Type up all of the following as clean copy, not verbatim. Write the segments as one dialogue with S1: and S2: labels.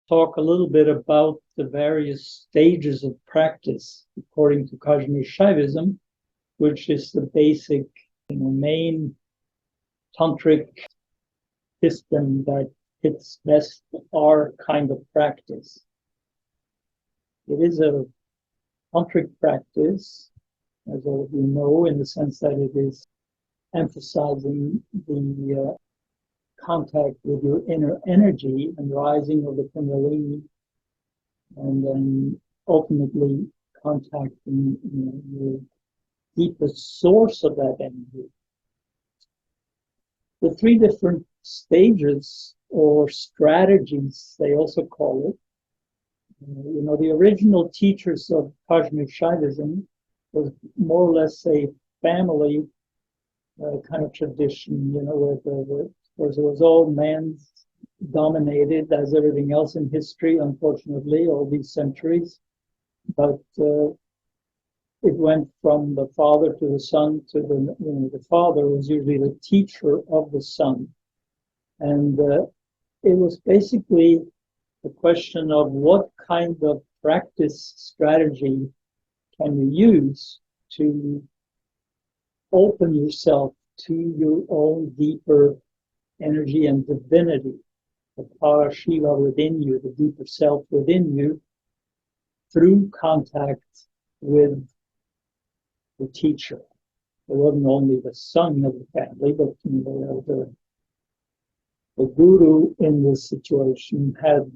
S1: talk a little bit about the various stages of practice according to Kashmir Shaivism, which is the basic, main tantric system that fits best our kind of practice. It is a tantric practice, as all of you know, in the sense that it is emphasizing the contact with your inner energy and rising of the Kundalini, and then ultimately contacting your deepest source of that energy. The three different stages or strategies, they also call it. The original teachers of Kashmir Shaivism was more or less a family kind of tradition, where it was all man's dominated, as everything else in history, unfortunately, all these centuries. But it went from the father to the son to the father was usually the teacher of the son. And it was basically the question of what kind of practice strategy can you use to open yourself to your own deeper energy and divinity, the Para Shiva within you, the deeper self within you, through contact with the teacher. It wasn't only the son of the family, but the guru in this situation had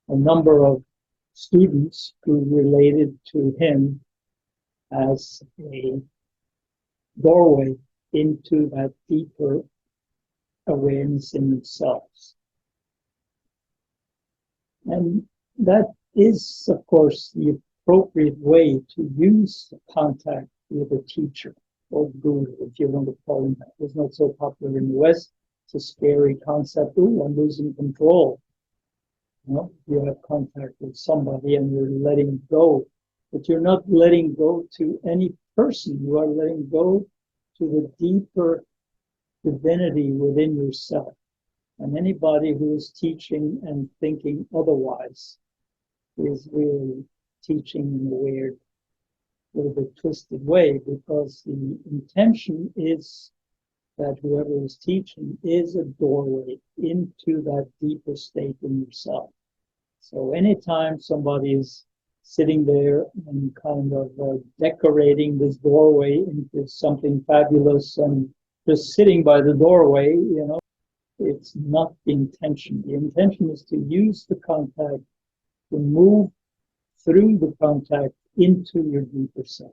S1: a number of students who related to him as a doorway into that deeper awareness in themselves. And that is, of course, the appropriate way to use contact with a teacher or guru, if you want to call him that. It's not so popular in the West. It's a scary concept. Ooh, I'm losing control. You have contact with somebody and you're letting go. But you're not letting go to any person. You are letting go to the deeper divinity within yourself. And anybody who is teaching and thinking otherwise is really teaching in a weird, little bit twisted way, because the intention is that whoever is teaching is a doorway into that deeper state in yourself. So anytime somebody is sitting there and kind of decorating this doorway into something fabulous and just sitting by the doorway, it's not the intention. The intention is to use the contact to move through the contact into your deeper self.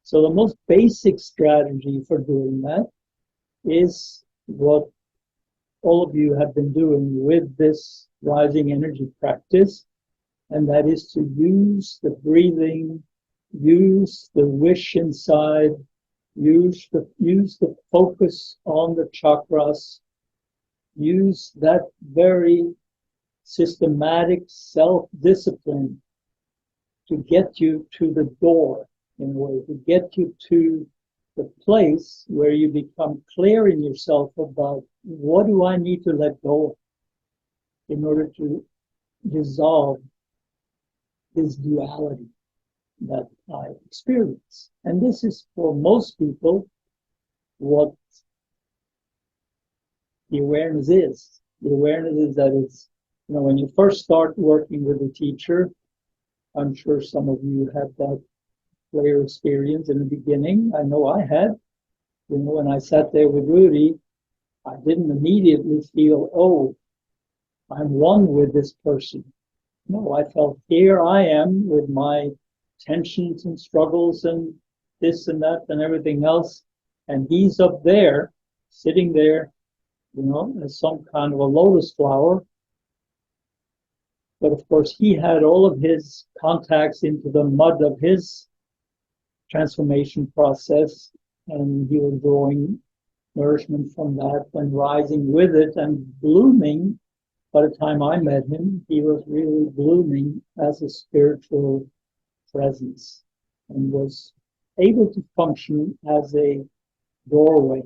S1: So the most basic strategy for doing that is what all of you have been doing with this rising energy practice, and that is to use the breathing, use the wish inside, use the focus on the chakras, use that very systematic self-discipline to get you to the door, in a way, to get you to the place where you become clear in yourself about what do I need to let go of in order to dissolve this duality that I experience. And this is, for most people, what the awareness is. The awareness is that it's, when you first start working with a teacher, I'm sure some of you have that clear experience in the beginning. I know I had. When I sat there with Rudy, I didn't immediately feel, oh, I'm one with this person. No, I felt, here I am with my tensions and struggles and this and that and everything else. And he's up there, sitting there, as some kind of a lotus flower. But of course, he had all of his contacts into the mud of his transformation process, and he was drawing nourishment from that and rising with it and blooming. By the time I met him, he was really blooming as a spiritual presence and was able to function as a doorway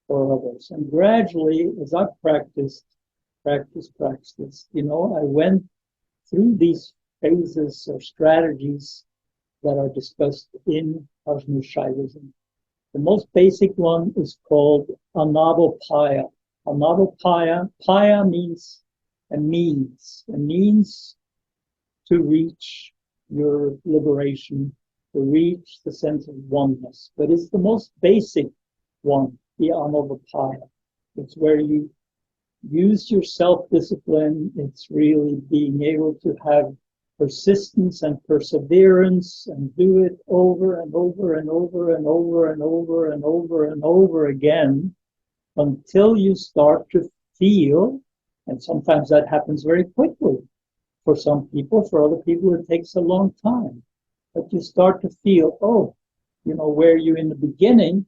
S1: for others. And gradually, as I've practiced practice. You know, I went through these phases or strategies that are discussed in Kashmir Shaivism. The most basic one is called Anavopaya. Anavopaya, paya means a means to reach your liberation, to reach the sense of oneness. But it's the most basic one, the Anavopaya. It's where you use your self-discipline. It's really being able to have persistence and perseverance and do it over and over and over and over and over and over and over again until you start to feel, and sometimes that happens very quickly for some people, for other people it takes a long time, but you start to feel, oh, you know, where you in the beginning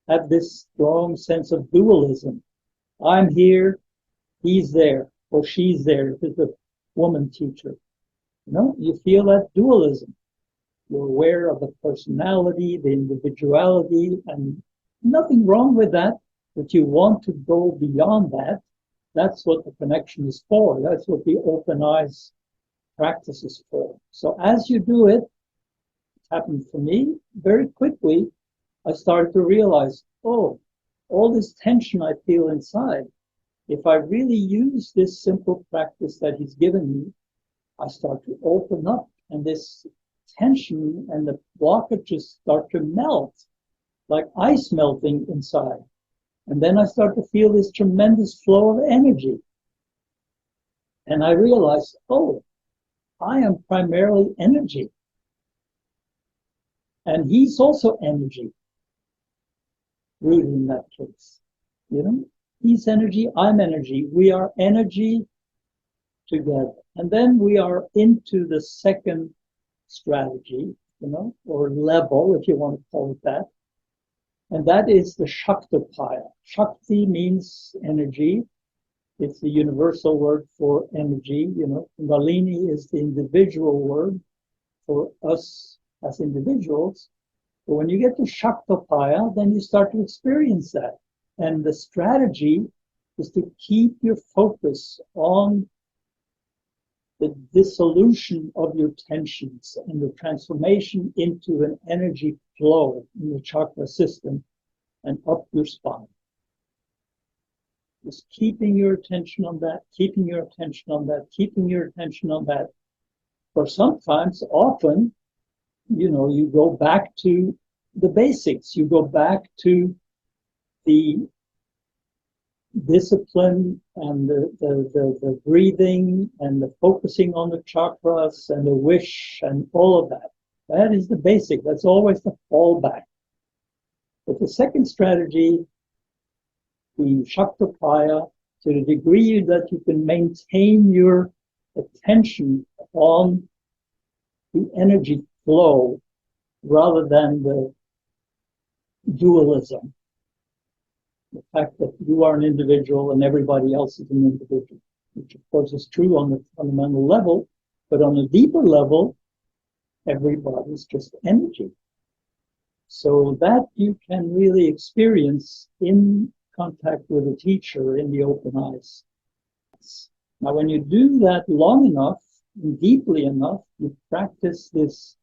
S1: have this strong sense of dualism. I'm here, he's there, or she's there, if it's a woman teacher. You know, you feel that dualism. You're aware of the personality, the individuality, and nothing wrong with that, but you want to go beyond that. That's what the connection is for. That's what the open eyes practice is for. So as you do it, it happened for me very quickly. I started to realize, oh, all this tension I feel inside, if I really use this simple practice that he's given me, I start to open up, and this tension and the blockages start to melt, like ice melting inside. And then I start to feel this tremendous flow of energy. And I realize, oh, I am primarily energy. And he's also energy, really, in that case. You know, he's energy, I'm energy. We are energy together. And then we are into the second strategy, you know, or level, if you want to call it that. And that is the Shaktopaya. Shakti means energy. It's the universal word for energy. You know, Kundalini is the individual word for us as individuals. But when you get to Shaktopaya, then you start to experience that. And the strategy is to keep your focus on the dissolution of your tensions and the transformation into an energy flow in the chakra system and up your spine. Just keeping your attention on that, keeping your attention on that, keeping your attention on that. For sometimes, often, you know, you go back to the basics. You go back to the discipline and the breathing and the focusing on the chakras and the wish and all of that. That is the basic. That's always the fallback. But the second strategy, the Shaktopaya, to the degree that you can maintain your attention on the energy flow rather than the dualism. The fact that you are an individual and everybody else is an individual, which of course is true on the fundamental level, but on a deeper level, everybody's just energy. So that you can really experience in contact with a teacher in the open eyes. Now, when you do that long enough and deeply enough, you practice this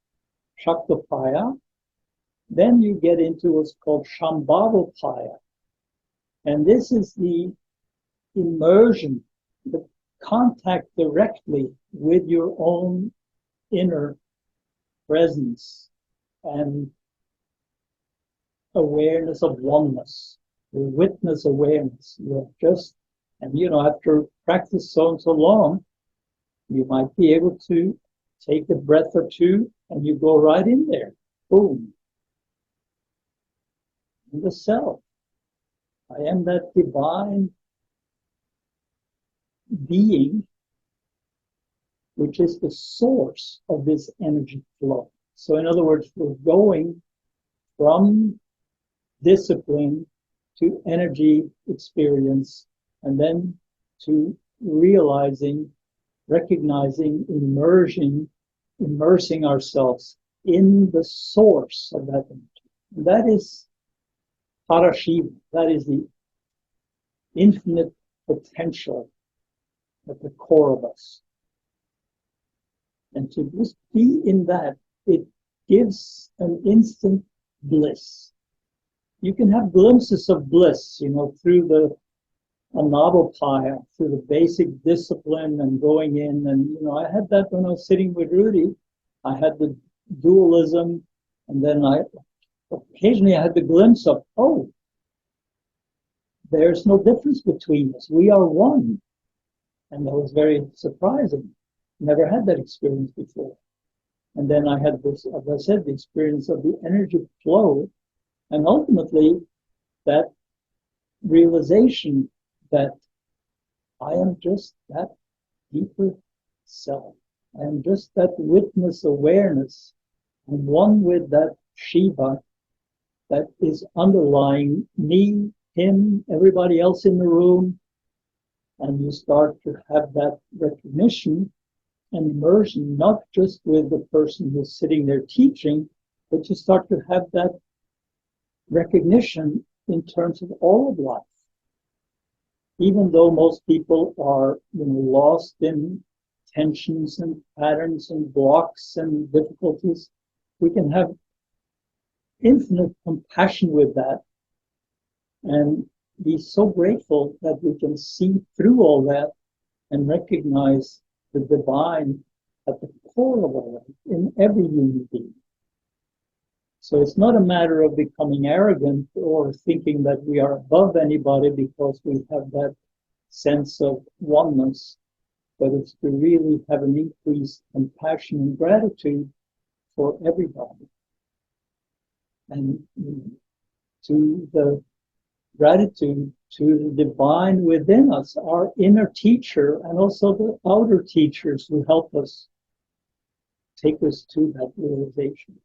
S1: Shaktopaya, then you get into what's called Shambhavopaya. And this is the immersion, the contact directly with your own inner presence and awareness of oneness, your witness awareness. You're just, and you know, after practice so and so long, you might be able to take a breath or two and you go right in there. Boom. In the self. I am that divine being, which is the source of this energy flow. So in other words, we're going from discipline to energy experience, and then to realizing, recognizing, immersing ourselves in the source of that energy. And that is Parashiva, that is the infinite potential at the core of us. And to just be in that, it gives an instant bliss. You can have glimpses of bliss, through the Anavopaya, through the basic discipline and going in. And, I had that when I was sitting with Rudy. I had the dualism, and then occasionally I had the glimpse of, oh, there's no difference between us. We are one. And that was very surprising. Never had that experience before. And then I had this, as I said, the experience of the energy flow, and ultimately that realization that I am just that deeper self. I am just that witness awareness. I'm one with that Shiva that is underlying me, him, everybody else in the room. And you start to have that recognition and immersion, not just with the person who's sitting there teaching, but you start to have that recognition in terms of all of life. Even though most people are, lost in tensions and patterns and blocks and difficulties, we can have infinite compassion with that and be so grateful that we can see through all that and recognize the divine at the core of our life in every human being. So it's not a matter of becoming arrogant or thinking that we are above anybody because we have that sense of oneness, but it's to really have an increased compassion and gratitude for everybody. And to the gratitude to the divine within us, our inner teacher, and also the outer teachers who help us take us to that realization.